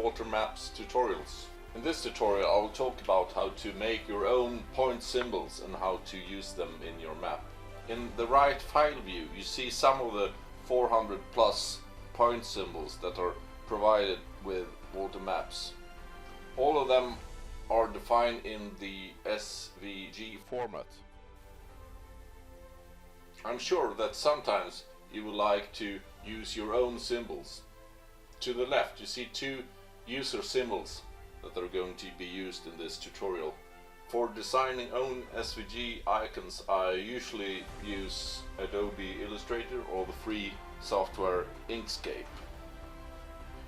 water maps tutorials. In this tutorial I will talk about how to make your own point symbols and how to use them in your map. In the right file view you see some of the 400 plus point symbols that are provided with water maps. All of them are defined in the SVG format. I'm sure that sometimes you would like to use your own symbols. To the left you see two user symbols that are going to be used in this tutorial. For designing own SVG icons I usually use Adobe Illustrator or the free software Inkscape.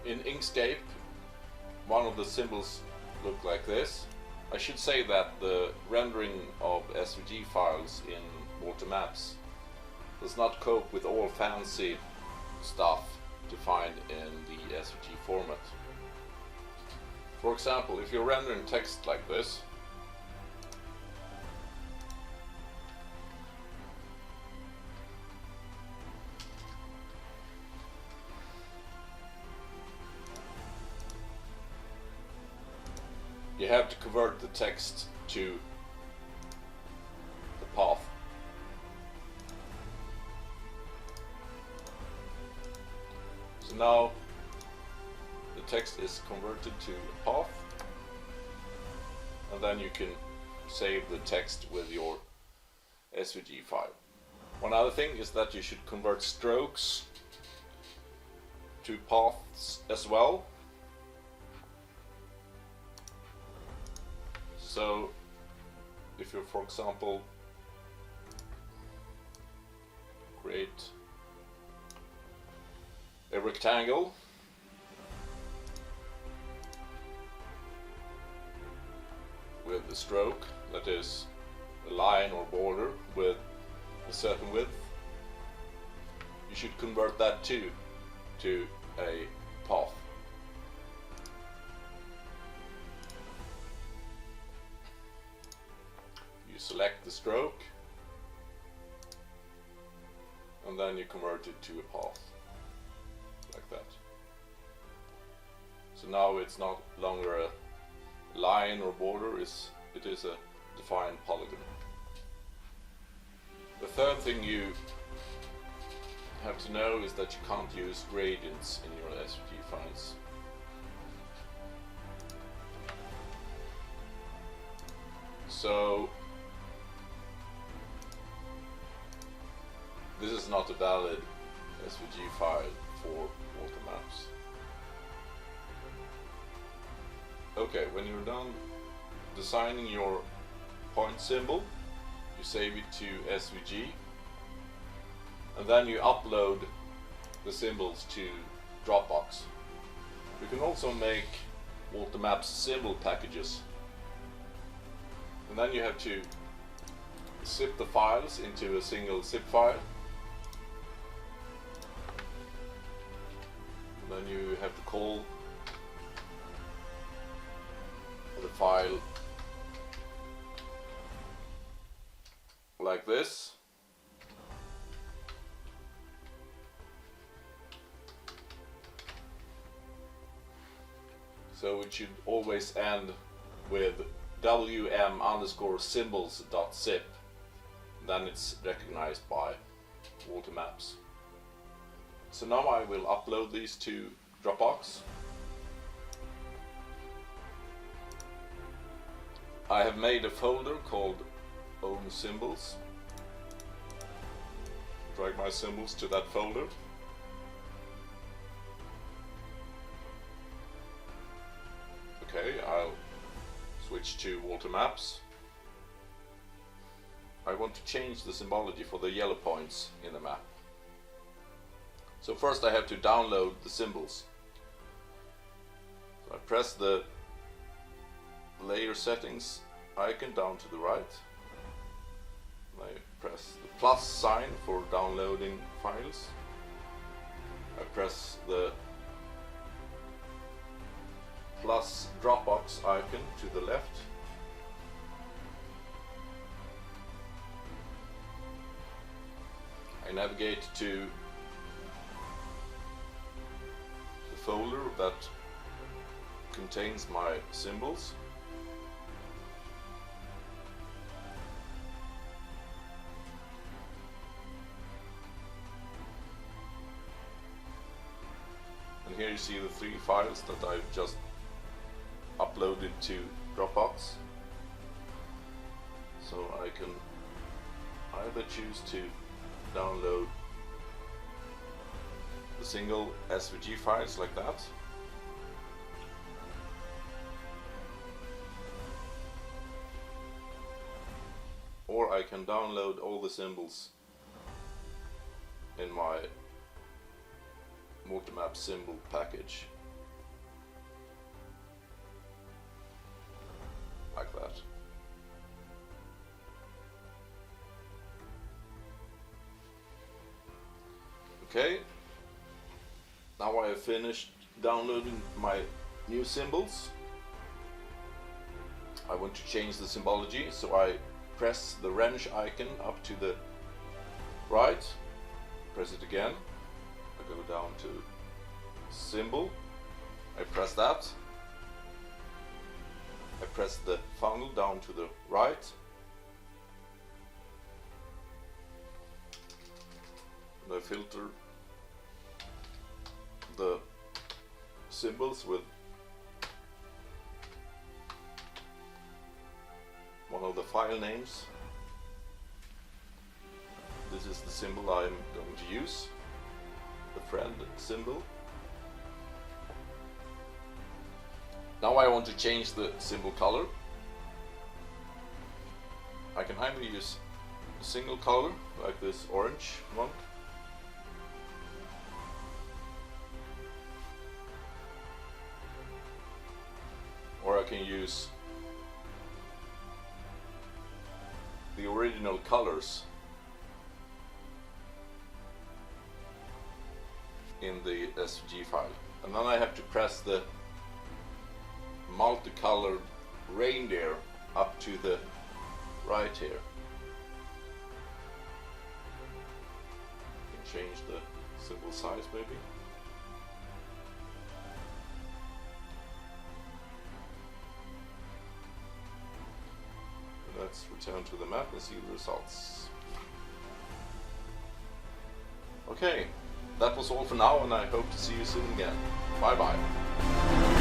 In Inkscape one of the symbols look like this. I should say that the rendering of SVG files in water maps does not cope with all fancy stuff to find in the SVG format. For example, if you're rendering text like this, you have to convert the text to the path. So now the text is converted to a path, and then you can save the text with your SVG file. One other thing is that you should convert strokes to paths as well. So if you, for example, create a rectangle with a stroke, that is a line or border with a certain width, you should convert that to a path. You select the stroke and then you convert it to a path. Like that. So now it's not longer a line or border, it is a defined polygon. The third thing you have to know is that you can't use gradients in your SVG files. So this is not a valid SVG file for water maps. Okay, when you're done designing your point symbol, you save it to SVG and then you upload the symbols to Dropbox. You can also make water maps symbol packages, and then you have to zip the files into a single zip file. Then you have to call the file like this. So it should always end with wm_symbols.zip. Then it's recognized by water maps. So now I will upload these to Dropbox. I have made a folder called Own Symbols. Drag my symbols to that folder. Okay, I'll switch to water maps. I want to change the symbology for the yellow points in the map. So first I have to download the symbols. So I press the layer settings icon down to the right. And I press the plus sign for downloading files. I press the plus Dropbox icon to the left. I navigate to the folder that contains my symbols. And here you see the 3 files that I've just uploaded to Dropbox. So I can either choose to download the single SVG files like that, or I can download all the symbols in my multi-map symbol package like that. Okay, now I have finished downloading my new symbols. I want to change the symbology, so I press the wrench icon up to the right, press it again, I go down to symbol, I press that, I press the funnel down to the right, and I filter the symbols with one of the file names. This is the symbol I'm going to use, the friend symbol. Now I want to change the symbol color. I can either use a single color, like this orange one, or I can use the original colors in the SVG file. And then I have to press the multicolored reindeer up to the right here. You can change the symbol size maybe. Let's return to the map and see the results. Okay, that was all for now, and I hope to see you soon again. Bye bye.